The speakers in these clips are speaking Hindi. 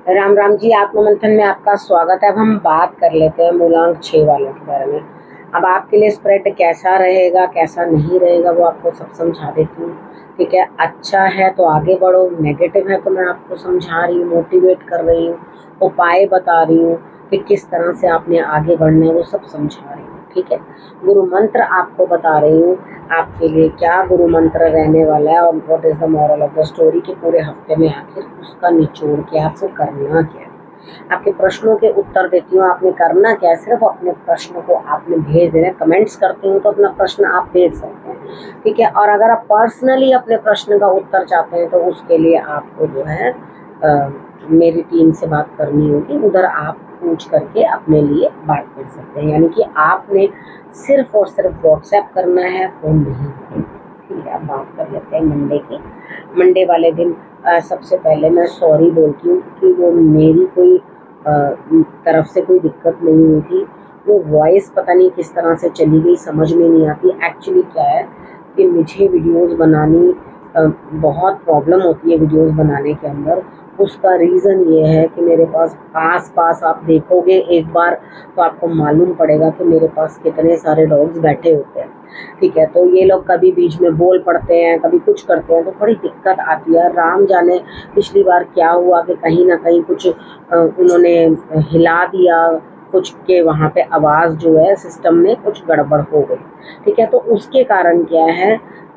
राम राम जी, आत्ममंथन में आपका स्वागत है। अब हम बात कर लेते हैं मूलांक 6 वालों के बारे में। अब आपके लिए स्प्रेड कैसा रहेगा, कैसा नहीं रहेगा, वो आपको सब समझा देती हूँ। ठीक है, अच्छा है तो आगे बढ़ो, नेगेटिव है तो मैं आपको समझा रही हूँ, मोटिवेट कर रही हूँ, उपाय बता रही हूँ कि किस तरह से आपने आगे बढ़ना है, वो सब समझा रही हूँ। ठीक है, गुरु मंत्र आपको बता रही हूँ आपके लिए क्या गुरु मंत्र रहने वाला है और what is the moral of the story के पूरे हफ्ते में आखिर उसका निचोड़ के आपको करना क्या है। आपके प्रश्नों के उत्तर देती हूँ, आपने करना क्या है, सिर्फ अपने प्रश्न को आपने भेज देना है। कमेंट्स करते हो तो अपना प्रश्न आप भेज सकते हैं। ठीक है, और अगर आप पर्सनली अपने प्रश्न का उत्तर चाहते हैं तो उसके लिए आपको जो है मेरी टीम से बात करनी होगी। उधर आप पूछ करके अपने लिए बात कर सकते हैं, यानी कि आपने सिर्फ और सिर्फ व्हाट्सएप करना है, फ़ोन नहीं करना। ठीक है, अब बात कर लेते हैं मंडे की। मंडे वाले दिन सबसे पहले मैं सॉरी बोलती हूँ कि वो मेरी कोई तरफ से कोई दिक्कत नहीं हुई थी। वो वॉइस पता नहीं किस तरह से चली गई, समझ में नहीं आती। एक्चुअली क्या है कि मुझे वीडियोज़ बनानी बहुत प्रॉब्लम होती है वीडियोज़ बनाने के अंदर। उसका रीज़न ये है कि मेरे पास आस-पास आप देखोगे एक बार तो आपको मालूम पड़ेगा कि मेरे पास कितने सारे डॉग्स बैठे होते हैं। ठीक है, तो ये लोग कभी बीच में बोल पड़ते हैं, कभी कुछ करते हैं, तो बड़ी दिक्कत आती है। राम जाने पिछली बार क्या हुआ कि कहीं न कहीं कुछ उन्होंने हिला दिया, कुछ के वहाँ पे आवाज़ जो है सिस्टम में कुछ गड़बड़ हो गई। ठीक है, तो उसके कारण क्या है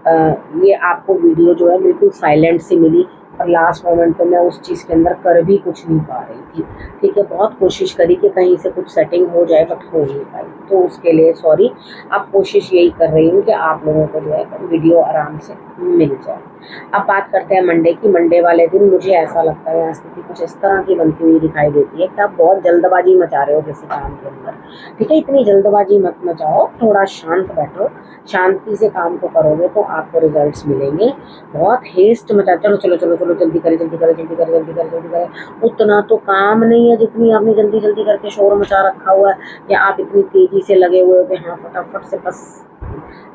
ये आपको वीडियो जो है बिल्कुल साइलेंट सी मिली और लास्ट मोमेंट पे मैं उस चीज़ के अंदर कर भी कुछ नहीं पा रही थी। ठीक है, बहुत कोशिश करी कि कहीं से कुछ सेटिंग हो जाए बट हो नहीं पाई, तो उसके लिए सॉरी। अब कोशिश यही कर रही हूँ कि आप लोगों को जो है वीडियो आराम से मिल जाए। अब बात करते हैं मंडे की। मंडे वाले दिन मुझे ऐसा लगता है यहाँ स्थिति कुछ इस तरह की बनती हुई दिखाई देती है कि आप बहुत जल्दबाजी मचा रहे हो किसी काम के अंदर। ठीक है, इतनी जल्दबाजी मत मचाओ, थोड़ा शांत बैठो, शांति से काम को करोगे तो आपको रिजल्ट्स मिलेंगे। बहुत हेस्ट मचा चलो चलो चलो चलो जल्दी करें जल्दी करें जल्दी करें जल्दी करें जल्दी करें, उतना तो काम नहीं है जितनी आपने जल्दी जल्दी करके शोर मचा रखा हुआ है। या आप इतनी तेजी से लगे हुए हो कि हाँ फटाफट से बस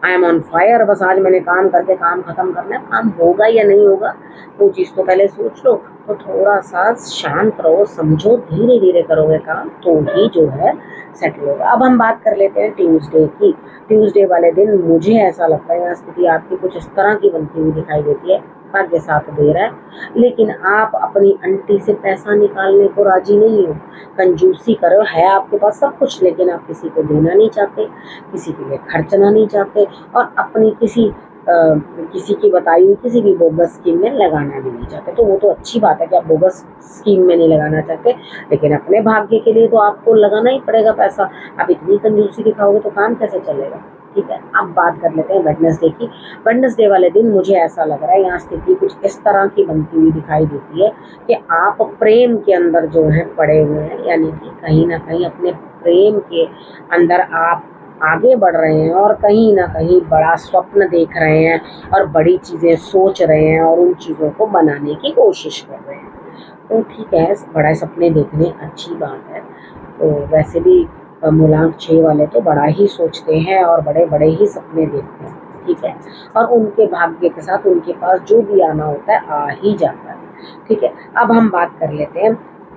आई एम ऑन फायर, बस आज मैंने काम करके काम खत्म करना है। काम होगा या नहीं होगा वो चीज़ तो पहले सोच लो। तो थोड़ा सा शांत रहो, समझो, धीरे धीरे करोगे काम तो ही जो है सेटल होगा। अब हम बात कर लेते हैं ट्यूसडे की। ट्यूसडे वाले दिन मुझे ऐसा लगता है यहाँ स्थिति आपकी कुछ इस तरह की बनती हुई दिखाई देती है। भाग्य साथ दे रहा है लेकिन आप अपनी अंटी से पैसा निकालने को राजी नहीं हो, कंजूसी करो। है आपके पास सब कुछ लेकिन आप किसी को देना नहीं चाहते, किसी के लिए खर्चना नहीं चाहते और अपनी किसी की बताई हुई किसी भी बोगस स्कीम में लगाना भी नहीं चाहते। तो वो तो अच्छी बात है कि आप बोगस स्कीम में नहीं लगाना चाहते, लेकिन अपने भाग्य के लिए तो आपको लगाना ही पड़ेगा पैसा। आप इतनी कंजूसी दिखाओगे तो काम कैसे चलेगा। ठीक है, अब बात कर लेते हैं वेडनेसडे की। वेडनेसडे वाले दिन मुझे ऐसा लग रहा है यहाँ स्थिति कुछ इस तरह की बनती हुई दिखाई देती है कि आप प्रेम के अंदर जो है पड़े हुए हैं, यानी कि कहीं ना कहीं अपने प्रेम के अंदर आप आगे बढ़ रहे हैं और कहीं ना कहीं बड़ा स्वप्न देख रहे हैं और बड़ी चीज़ें सोच रहे हैं और उन चीज़ों को बनाने की कोशिश कर रहे हैं। तो ठीक है, बड़ा सपने देखने अच्छी बात है। तो वैसे भी मूलांक 6 वाले तो बड़ा ही सोचते हैं और बड़े बड़े ही सपने देखते हैं। ठीक है, और उनके भाग्य के साथ उनके पास जो भी आना होता है आ ही जाता है। ठीक है, अब हम बात कर लेते हैं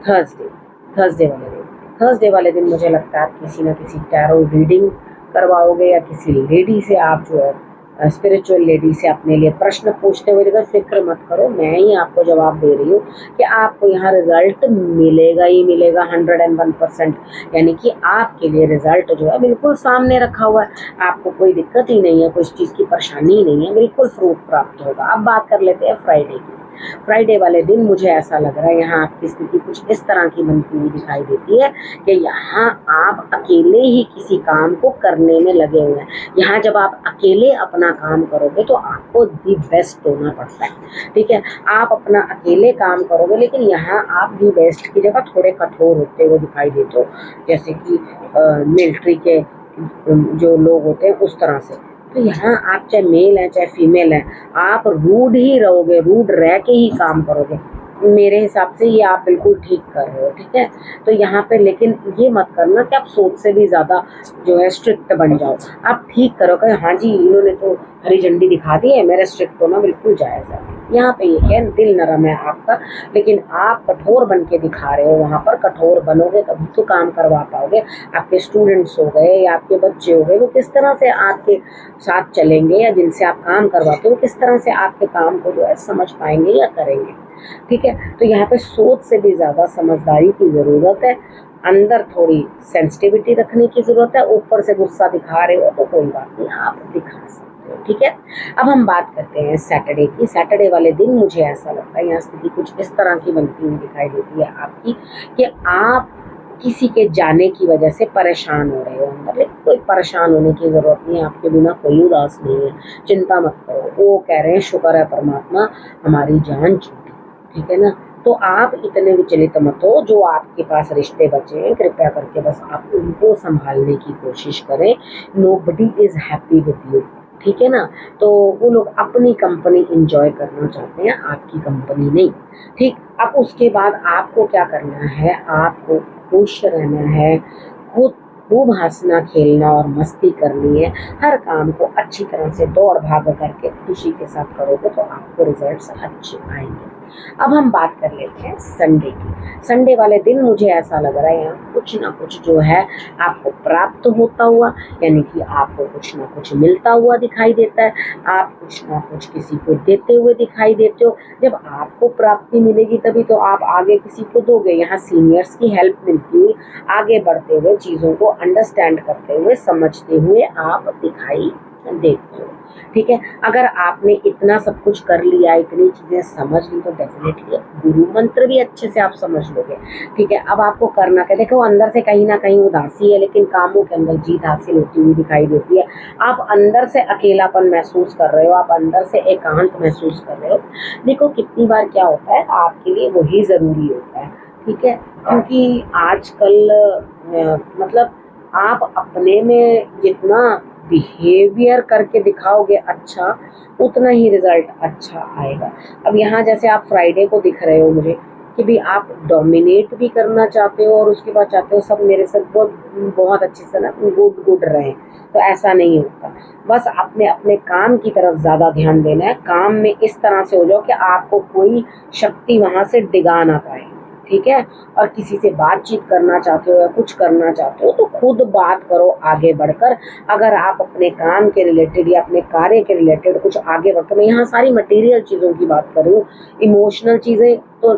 थर्सडे। थर्सडे वाले दिन थर्सडे वाले दिन मुझे लगता है आप किसी न किसी टैरो रीडिंग करवाओगे या किसी लेडी से आप जो है स्पिरिचुअल लेडी से अपने लिए प्रश्न पूछते हुए। लेकिन फिक्र मत करो, मैं ही आपको जवाब दे रही हूँ कि आपको यहाँ रिजल्ट मिलेगा ही मिलेगा 101%। यानी कि आपके लिए रिजल्ट जो है बिल्कुल सामने रखा हुआ है, आपको कोई दिक्कत ही नहीं है, कोई चीज़ की परेशानी ही नहीं है, बिल्कुल फ्रूट प्राप्त होगा। अब बात कर लेते हैं फ्राइडे की। फ्राइडे वाले दिन मुझे ऐसा लग रहा है यहाँ आपकी स्थिति कुछ इस तरह की बनती हुई दिखाई देती है कि यहाँ आप अकेले ही किसी काम को करने में लगे हुए हैं। यहाँ जब आप अकेले अपना काम करोगे तो आपको दी बेस्ट होना पड़ता है। ठीक है, आप अपना अकेले काम करोगे लेकिन यहाँ आप दी बेस्ट की जगह थोड़े कठोर होते हुए दिखाई देते हो, जैसे कि मिलिट्री के जो लोग होते हैं उस तरह से। तो यहाँ आप चाहे मेल हैं चाहे फीमेल हैं, आप रूड ही रहोगे, रूड रह के ही काम करोगे। मेरे हिसाब से ये आप बिल्कुल ठीक कर रहे हो। ठीक है, तो यहाँ पे लेकिन ये मत करना कि आप सोच से भी ज़्यादा जो है स्ट्रिक्ट बन जाओ। आप ठीक करो कि हाँ जी इन्होंने तो हरी झंडी दिखा दी है, मेरा स्ट्रिक्ट होना बिल्कुल जायज़ है। यहाँ पे ये है दिल नरम है आपका, लेकिन आप कठोर बन के दिखा रहे हो। वहाँ पर कठोर बनोगे तभी तो काम करवा पाओगे। आपके स्टूडेंट्स हो गए या आपके बच्चे हो गए, वो किस तरह से आपके साथ चलेंगे, या जिनसे आप काम करवाते हो किस तरह से आपके काम को जो है समझ पाएंगे या करेंगे। ठीक है, तो यहाँ पे सोच से भी ज़्यादा समझदारी की ज़रूरत है। अंदर थोड़ी सेंसिटिविटी रखने की ज़रूरत है। ऊपर से गुस्सा दिखा रहे हो तो कोई बात नहीं, आप दिखा सकते हो। ठीक है, अब हम बात करते हैं सैटरडे की। सैटरडे वाले दिन मुझे ऐसा लगता है यहाँ स्थिति कुछ इस तरह की बनती हुई दिखाई देती है आपकी, कि आप किसी के जाने की वजह से परेशान हो रहे हो अंदर। लेकिन कोई परेशान होने की ज़रूरत नहीं है, आपके बिना कोई उदास नहीं है, चिंता मत करो। वो कह रहे हैं शुक्र है परमात्मा हमारी जान छूटी। ठीक है ना, तो आप इतने विचलित मत हो। जो आपके पास रिश्ते बचे हैं कृपया करके बस आप उनको संभालने की कोशिश करें। Nobody is happy with you. ठीक है ना, तो वो लोग अपनी कंपनी इंजॉय करना चाहते हैं, आपकी कंपनी नहीं। ठीक, अब उसके बाद आपको क्या करना है, आपको खुश रहना है, खुद खूब हंसना खेलना और मस्ती करनी है। हर काम को अच्छी तरह से दौड़ भाग करके खुशी के साथ करोगे तो आपको रिजल्ट्स अच्छे आएंगे। अब हम बात कर लेते हैं संडे की। संडे वाले दिन मुझे ऐसा लग रहा है यहाँ कुछ ना कुछ जो है आपको प्राप्त होता हुआ, यानी कि आपको कुछ ना कुछ मिलता हुआ दिखाई देता है। आप कुछ ना कुछ किसी को देते हुए दिखाई देते हो। जब आपको प्राप्ति मिलेगी तभी तो आप आगे किसी को दोगे। यहाँ सीनियर्स की हेल्प मिलती हुई आगे बढ़ते हुए, चीज़ों को अंडरस्टैंड करते हुए, समझते हुए आप दिखाई देते हो। ठीक है, अगर आपने इतना सब कुछ कर लिया, इतनी चीज़ें समझ ली, तो डेफिनेटली गुरु मंत्र भी अच्छे से आप समझ लोगे। ठीक है, अब आपको करना क्या, देखो अंदर से कहीं ना कहीं उदासी है, लेकिन कामों के अंदर जीत हासिल होती हुई दिखाई देती है। आप अंदर से अकेलापन महसूस कर रहे हो, आप अंदर से एकांत महसूस कर रहे हो। देखो कितनी बार क्या होता है, आपके लिए वही ज़रूरी होता है। ठीक है, क्योंकि आजकल मतलब आप अपने में जितना बिहेवियर करके दिखाओगे अच्छा, उतना ही रिजल्ट अच्छा आएगा। अब यहाँ जैसे आप फ्राइडे को दिख रहे हो मुझे कि भी आप डोमिनेट भी करना चाहते हो और उसके बाद चाहते हो सब मेरे साथ बहुत बहुत अच्छे से ना गुड गुड रहें, तो ऐसा नहीं होता। बस अपने अपने काम की तरफ ज़्यादा ध्यान देना है। काम में इस तरह से हो जाओ कि आपको कोई शक्ति वहाँ से डिगा ना पाए। ठीक है, और किसी से बातचीत करना चाहते हो या कुछ करना चाहते हो तो खुद बात करो आगे बढ़कर। अगर आप अपने काम के रिलेटेड या अपने कार्य के रिलेटेड कुछ आगे बढ़ते, मैं यहाँ सारी मटेरियल चीज़ों की बात कर रही हूँ, इमोशनल चीज़ें तो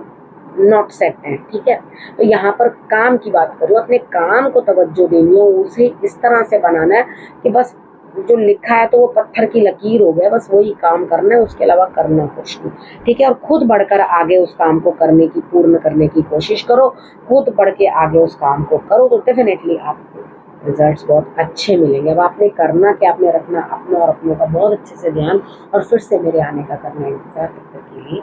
नॉट सेट हैं। ठीक है, तो यहाँ पर काम की बात कर रही हूँ। अपने काम को तवज्जो देनी है, उसे इस तरह से बनाना है कि बस जो लिखा है तो वो पत्थर की लकीर हो गया, बस वही काम करना है, उसके अलावा करना कुछ नहीं। ठीक है, और खुद बढ़कर आगे उस काम को करने की, पूर्ण करने की कोशिश करो। खुद बढ़ के आगे उस काम को करो तो डेफिनेटली आपको रिजल्ट्स बहुत अच्छे मिलेंगे। अब आपने करना क्या, आपने रखना अपना और अपनों का बहुत अच्छे से ध्यान, और फिर से मेरे आने का करना इंतजार। तब तक के लिए